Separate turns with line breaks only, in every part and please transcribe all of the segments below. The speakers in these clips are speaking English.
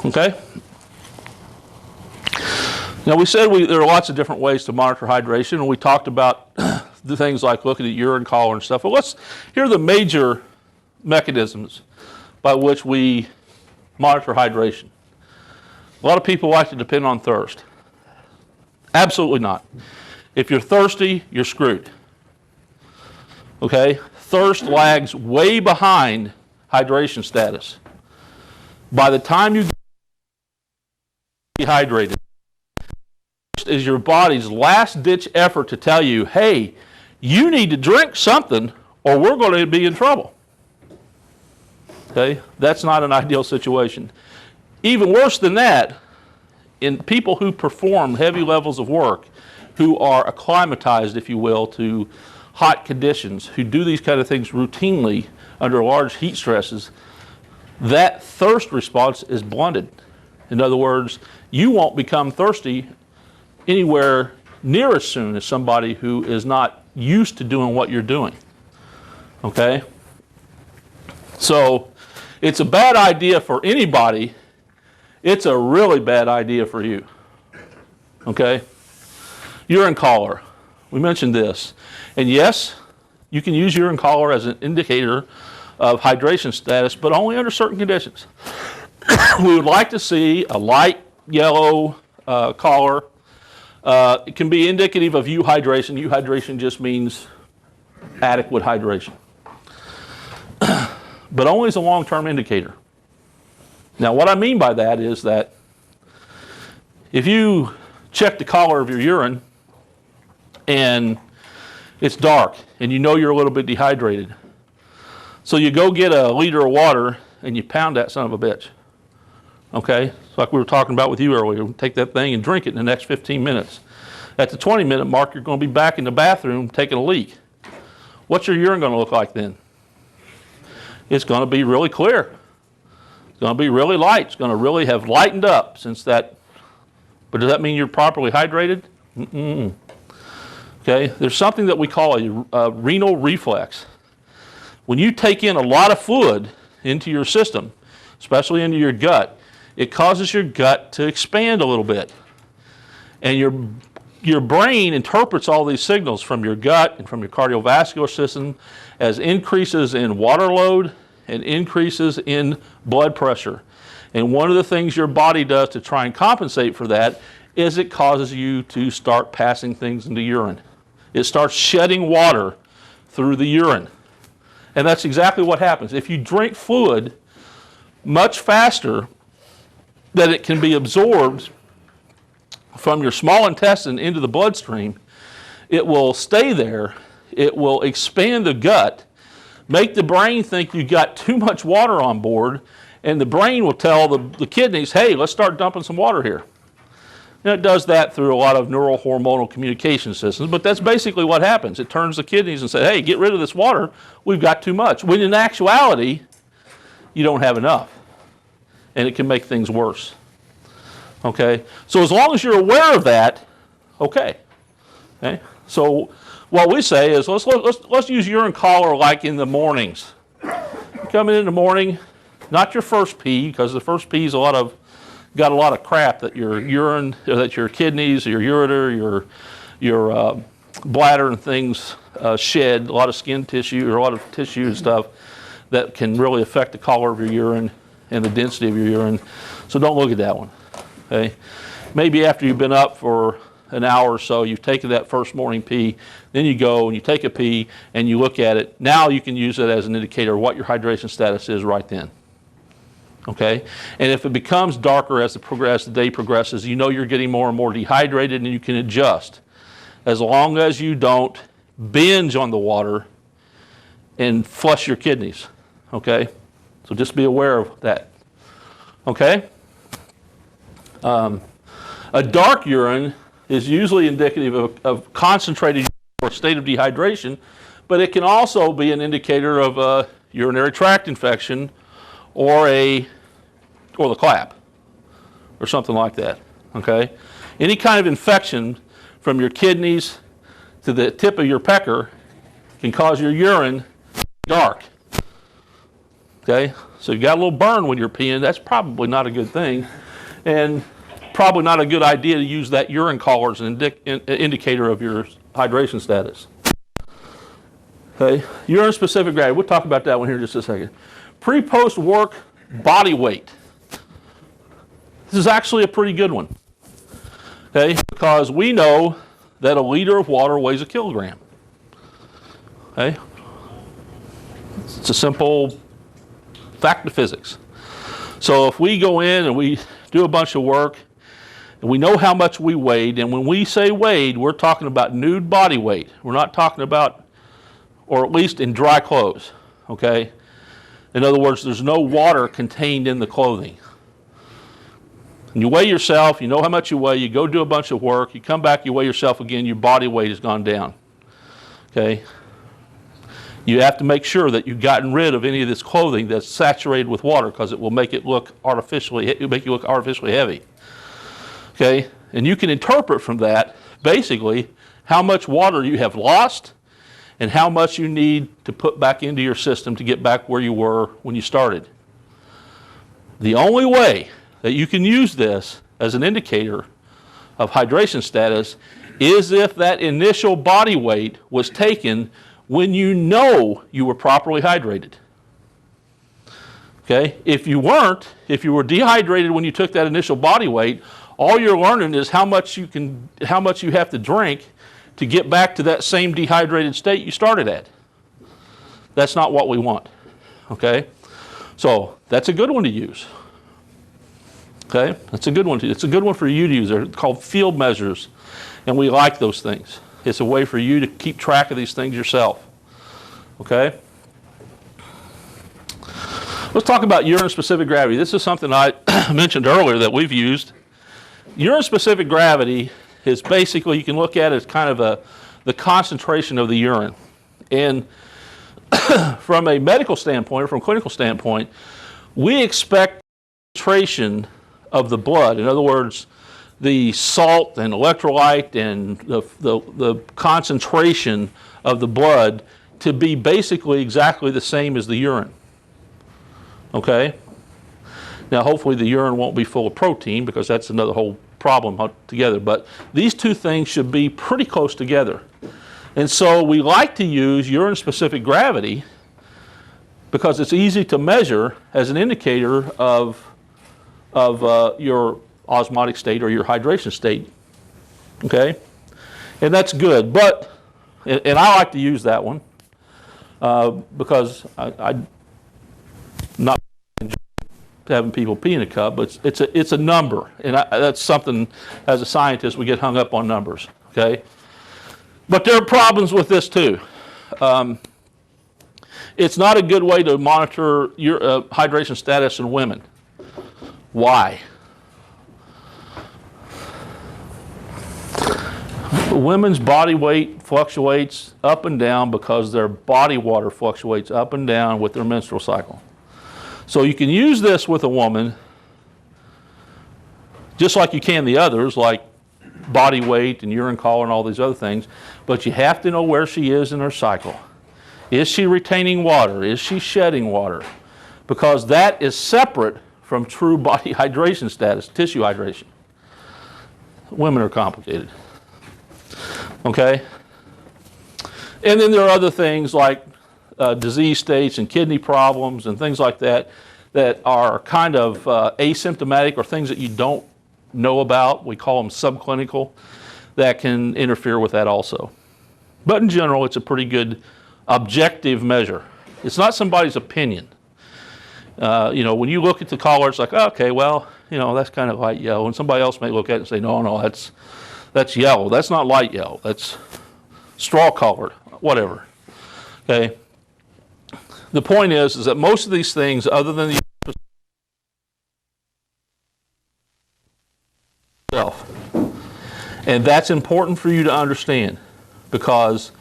Okay? Now we said there are lots of different ways to monitor hydration, and we talked about the things like looking at urine color and stuff. But here are the major mechanisms by which we monitor hydration. A lot of people like to depend on thirst. Absolutely not. If you're thirsty, you're screwed. Okay? Thirst lags way behind hydration status. By the time you get dehydrated, is your body's last-ditch effort to tell you, hey, you need to drink something or we're going to be in trouble. Okay? That's not an ideal situation. Even worse than that, in people who perform heavy levels of work, who are acclimatized, if you will, to hot conditions, who do these kind of things routinely under large heat stresses, that thirst response is blunted. In other words, you won't become thirsty anywhere near as soon as somebody who is not used to doing what you're doing. Okay? So it's a bad idea for anybody. It's a really bad idea for you. Okay? Urine color. We mentioned this. And yes, you can use urine color as an indicator of hydration status, but only under certain conditions. We would like to see a light yellow color. It can be indicative of euhydration. Euhydration just means adequate hydration. But only as a long-term indicator. Now, what I mean by that is that if you check the color of your urine and it's dark and you know you're a little bit dehydrated, so you go get a liter of water and you pound that son of a bitch. Okay? It's like we were talking about with you earlier. Take that thing and drink it in the next 15 minutes. At the 20-minute mark, you're going to be back in the bathroom taking a leak. What's your urine going to look like then? It's going to be really clear. It's going to be really light. It's going to really have lightened up since that. But does that mean you're properly hydrated? Mm-mm. Okay? There's something that we call a renal reflex. When you take in a lot of fluid into your system, especially into your gut, it causes your gut to expand a little bit. And your brain interprets all these signals from your gut and from your cardiovascular system as increases in water load and increases in blood pressure. And one of the things your body does to try and compensate for that is it causes you to start passing things into urine. It starts shedding water through the urine. And that's exactly what happens. If you drink fluid much faster than it can be absorbed from your small intestine into the bloodstream, it will stay there. It will expand the gut, make the brain think you got too much water on board, and the brain will tell the kidneys, hey, let's start dumping some water here. And it does that through a lot of neurohormonal communication systems, but that's basically what happens. It turns the kidneys and says, hey, get rid of this water. We've got too much. When in actuality, you don't have enough, and it can make things worse. Okay? So as long as you're aware of that, okay? So what we say is let's use urine color like in the mornings. Coming in the morning, not your first pee, because the first pee is got a lot of crap that your urine, or that your kidneys, your ureter, your bladder and things shed, a lot of skin tissue or a lot of tissue and stuff that can really affect the color of your urine and the density of your urine. So don't look at that one. Okay? Maybe after you've been up for an hour or so, you've taken that first morning pee, then you go and you take a pee and you look at it. Now you can use it as an indicator of what your hydration status is right then. Okay? And if it becomes darker as the day progresses, you know you're getting more and more dehydrated, and you can adjust. As long as you don't binge on the water and flush your kidneys. Okay? So just be aware of that. Okay? A dark urine is usually indicative of concentrated or state of dehydration, but it can also be an indicator of a urinary tract infection or the clap or something like that. Okay? Any kind of infection from your kidneys to the tip of your pecker can cause your urine to be dark. Okay? So you got a little burn when you're peeing. That's probably not a good thing, and probably not a good idea to use that urine collar as an indicator of your hydration status. Okay, urine-specific gravity. We'll talk about that one here in just a second. Pre-post work body weight. This is actually a pretty good one. Okay, because we know that a liter of water weighs a kilogram. Okay, it's a simple fact of physics. So if we go in and we do a bunch of work and we know how much we weighed, and when we say weighed, we're talking about nude body weight. We're not talking about, or at least in dry clothes, okay? In other words, there's no water contained in the clothing. And you weigh yourself, you know how much you weigh, you go do a bunch of work, you come back, you weigh yourself again, your body weight has gone down, okay? You have to make sure that you've gotten rid of any of this clothing that's saturated with water, because it will make it look artificially, heavy. Okay, and you can interpret from that basically how much water you have lost and how much you need to put back into your system to get back where you were when you started. The only way that you can use this as an indicator of hydration status is if that initial body weight was taken when you know you were properly hydrated. Okay? If you weren't, if you were dehydrated when you took that initial body weight, all you're learning is how much you have to drink to get back to that same dehydrated state you started at. That's not what we want. Okay? So that's a good one to use. Okay? That's a good one. It's a good one for you to use. They're called field measures, and we like those things. It's a way for you to keep track of these things yourself. Okay? Let's talk about urine-specific gravity. This is something I mentioned earlier that we've used. Urine-specific gravity is basically, you can look at it as kind of the concentration of the urine. And from a medical standpoint, or from a clinical standpoint, we expect concentration of the blood. In other words, the salt and electrolyte and the concentration of the blood to be basically exactly the same as the urine. Okay? Now hopefully the urine won't be full of protein, because that's another whole problem altogether, but these two things should be pretty close together. And so we like to use urine-specific gravity because it's easy to measure as an indicator of your osmotic state or your hydration state. Okay? And that's good, but, and I like to use that one because I'm not having people pee in a cup, but it's a number, and that's something, as a scientist, we get hung up on numbers, okay? But there are problems with this too. It's not a good way to monitor your hydration status in women. Why? Women's body weight fluctuates up and down because their body water fluctuates up and down with their menstrual cycle. So you can use this with a woman just like you can the others, like body weight and urine collar and all these other things, but you have to know where she is in her cycle. Is she retaining water? Is she shedding water? Because that is separate from true body hydration status, tissue hydration. Women are complicated. Okay? And then there are other things like disease states and kidney problems and things like that that are kind of asymptomatic, or things that you don't know about. We call them subclinical, that can interfere with that also. But in general, it's a pretty good objective measure. It's not somebody's opinion. You know, when you look at the collar, it's like, okay, well, you know, that's kind of light yellow. And somebody else may look at it and say, no, that's yellow. That's not light yellow. That's straw colored, whatever. Okay. The point is that most of these things, other than the self, and that's important for you to understand, because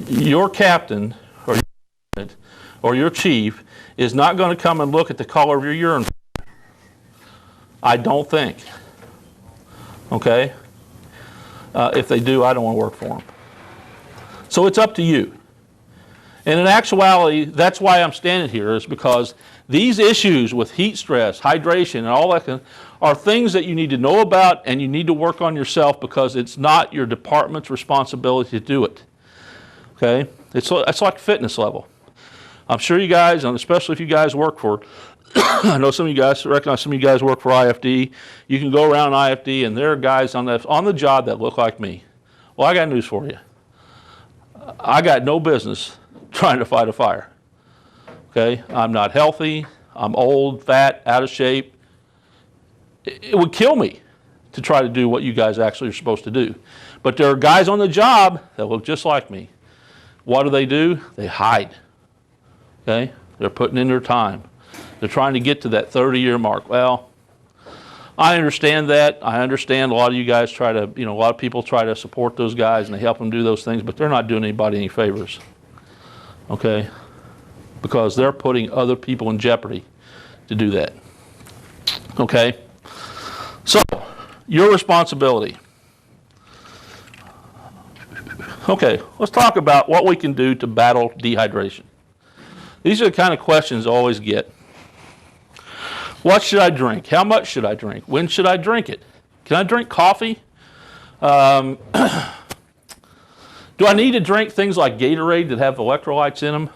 your captain or your chief is not going to come and look at the color of your urine. I don't think. Okay? If they do, I don't want to work for them. So it's up to you. And in actuality, that's why I'm standing here, is because these issues with heat stress, hydration, and all that are things that you need to know about and you need to work on yourself, because it's not your department's responsibility to do it. Okay? It's like fitness level. I'm sure you guys, and especially if you guys work for, I know some of you guys recognize some of you guys work for IFD. You can go around IFD and there are guys on the job that look like me. Well, I got news for you. I got no business trying to fight a fire. Okay? I'm not healthy. I'm old, fat, out of shape. It would kill me to try to do what you guys actually are supposed to do. But there are guys on the job that look just like me. What do? They hide. Okay? They're putting in their time. They're trying to get to that 30-year mark. Well, I understand that. I understand a lot of you guys try to, a lot of people try to support those guys and they help them do those things, but they're not doing anybody any favors. Okay? Because they're putting other people in jeopardy to do that. Okay? So, your responsibility. Okay, let's talk about what we can do to battle dehydration. These are the kind of questions I always get. What should I drink? How much should I drink? When should I drink it? Can I drink coffee? Do I need to drink things like Gatorade that have electrolytes in them?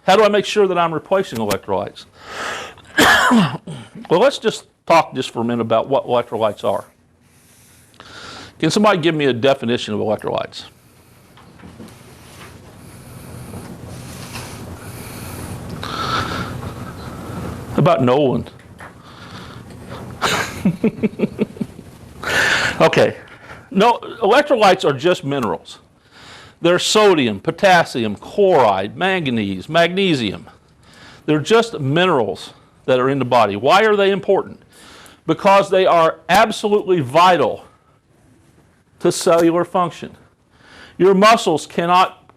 How do I make sure that I'm replacing electrolytes? Well, let's just talk just for a minute about what electrolytes are. Can somebody give me a definition of electrolytes? How about Nolan? Okay. No, electrolytes are just minerals. They're sodium, potassium, chloride, manganese, magnesium. They're just minerals that are in the body. Why are they important? Because they are absolutely vital to cellular function. Your muscles cannot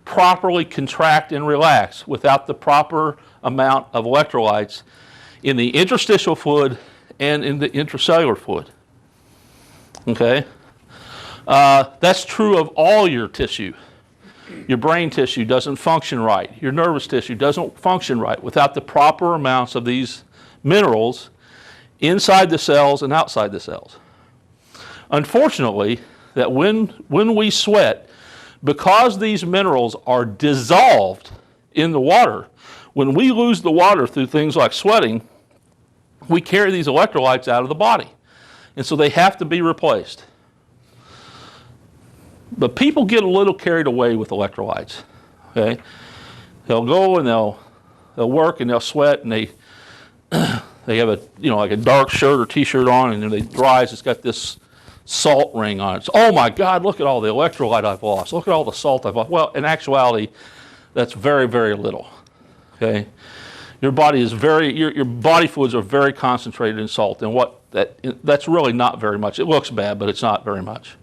properly contract and relax without the proper amount of electrolytes in the interstitial fluid and in the intracellular fluid. Okay? That's true of all your tissue. Your brain tissue doesn't function right. Your nervous tissue doesn't function right without the proper amounts of these minerals inside the cells and outside the cells. Unfortunately, that when we sweat, because these minerals are dissolved in the water, when we lose the water through things like sweating, we carry these electrolytes out of the body. And so they have to be replaced. But people get a little carried away with electrolytes. Okay? They'll go and they'll work and they'll sweat and they have a like a dark shirt or t-shirt on, and then they dries, it's got this salt ring on it. So, oh my God, look at all the electrolyte I've lost. Look at all the salt I've lost. Well, in actuality, that's very, very little. Okay? Your body is your body fluids are very concentrated in salt, and that's really not very much. It looks bad, but it's not very much.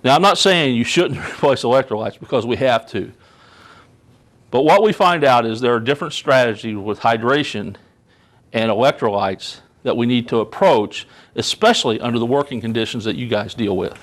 Now, I'm not saying you shouldn't replace electrolytes, because we have to. But what we find out is there are different strategies with hydration and electrolytes that we need to approach, especially under the working conditions that you guys deal with.